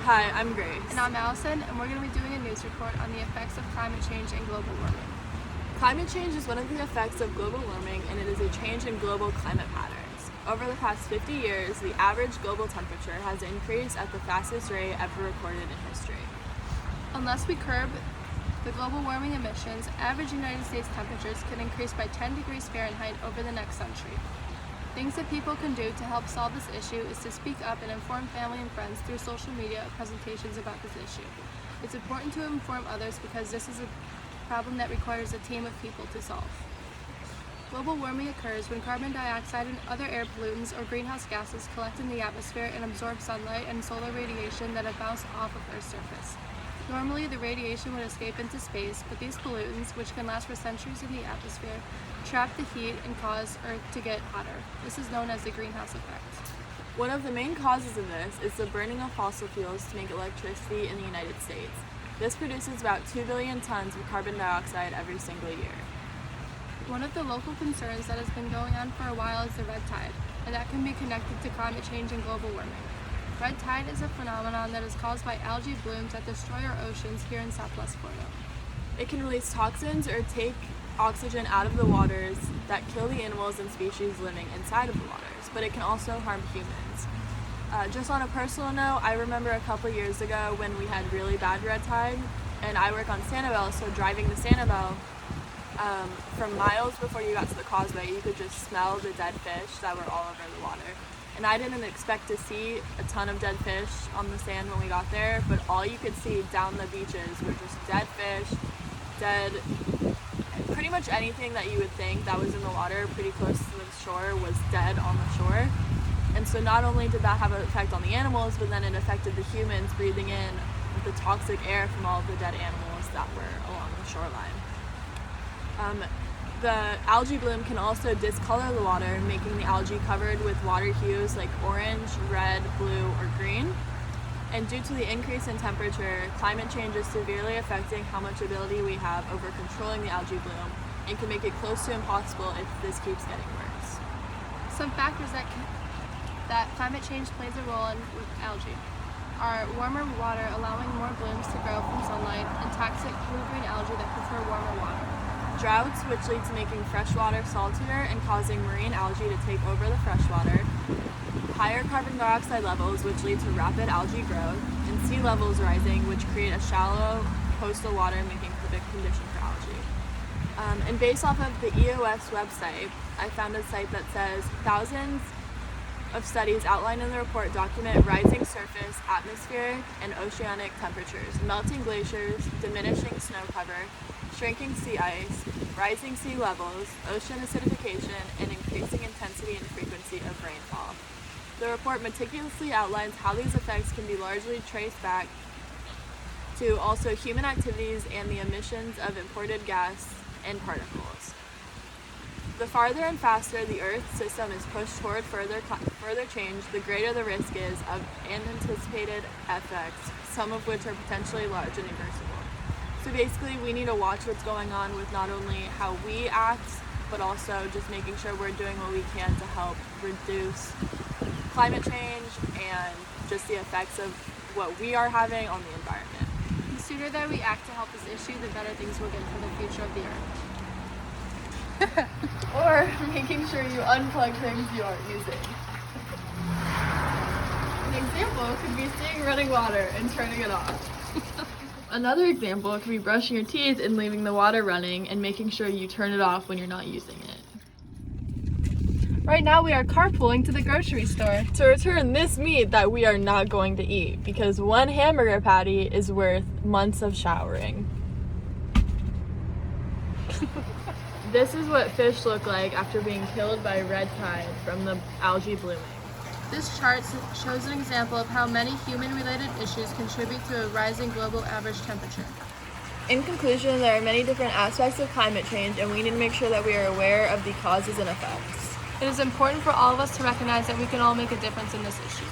Hi, I'm Grace. And I'm Allison, and we're going to be doing a news report on the effects of climate change and global warming. Climate change is one of the effects of global warming, and it is a change in global climate patterns. Over the past 50 years, the average global temperature has increased at the fastest rate ever recorded in history. Unless we curb the global warming emissions, average United States temperatures could increase by 10 degrees Fahrenheit over the next century. Things that people can do to help solve this issue is to speak up and inform family and friends through social media presentations about this issue. It's important to inform others because this is a problem that requires a team of people to solve. Global warming occurs when carbon dioxide and other air pollutants or greenhouse gases collect in the atmosphere and absorb sunlight and solar radiation that have bounced off of Earth's surface. Normally, the radiation would escape into space, but these pollutants, which can last for centuries in the atmosphere, trap the heat and cause Earth to get hotter. This is known as the greenhouse effect. One of the main causes of this is the burning of fossil fuels to make electricity in the United States. This produces about 2 billion tons of carbon dioxide every single year. One of the local concerns that has been going on for a while is the red tide, and that can be connected to climate change and global warming. Red tide is a phenomenon that is caused by algae blooms that destroy our oceans here in Southwest Florida. It can release toxins or take oxygen out of the waters that kill the animals and species living inside of the waters, but it can also harm humans. Just on a personal note, I remember a couple years ago when we had really bad red tide, and I work on Sanibel, so driving the Sanibel, from miles before you got to the causeway, you could just smell the dead fish that were all over the water. And I didn't expect to see a ton of dead fish on the sand when we got there, but all you could see down the beaches were just dead fish, dead, pretty much anything that you would think that was in the water pretty close to the shore was dead on the shore. And so not only did that have an effect on the animals, but then it affected the humans breathing in the toxic air from all of the dead animals that were along the shoreline. The algae bloom can also discolor the water, making the algae covered with water hues like orange, red, blue, or green. And due to the increase in temperature, climate change is severely affecting how much ability we have over controlling the algae bloom and can make it close to impossible if this keeps getting worse. Some factors that climate change plays a role in with algae are warmer water allowing more blooms to grow from sunlight and toxic blue-green algae that prefer warmer water. Droughts, which lead to making freshwater saltier and causing marine algae to take over the freshwater. Higher carbon dioxide levels, which lead to rapid algae growth. And sea levels rising, which create a shallow coastal water, making perfect condition for algae. And based off of the EOS website, I found a site that says thousands of studies outlined in the report document rising surface, atmospheric, and oceanic temperatures, melting glaciers, diminishing snow cover, shrinking sea ice, rising sea levels, ocean acidification, and increasing intensity and frequency of rainfall. The report meticulously outlines how these effects can be largely traced back to also human activities and the emissions of imported gas and particles. The farther and faster the Earth system is pushed toward further change, the greater the risk is of unanticipated effects, some of which are potentially large and irreversible. So basically, we need to watch what's going on with not only how we act, but also just making sure we're doing what we can to help reduce climate change and just the effects of what we are having on the environment. The sooner that we act to help this issue, the better things will get for the future of the Earth. Or making sure you unplug things you aren't using. An example could be seeing running water and turning it off. Another example could be brushing your teeth and leaving the water running and making sure you turn it off when you're not using it. Right now we are carpooling to the grocery store to return this meat that we are not going to eat because one hamburger patty is worth months of showering. This is what fish look like after being killed by red tide from the algae blooming. This chart shows an example of how many human-related issues contribute to a rising global average temperature. In conclusion, there are many different aspects of climate change, and we need to make sure that we are aware of the causes and effects. It is important for all of us to recognize that we can all make a difference in this issue.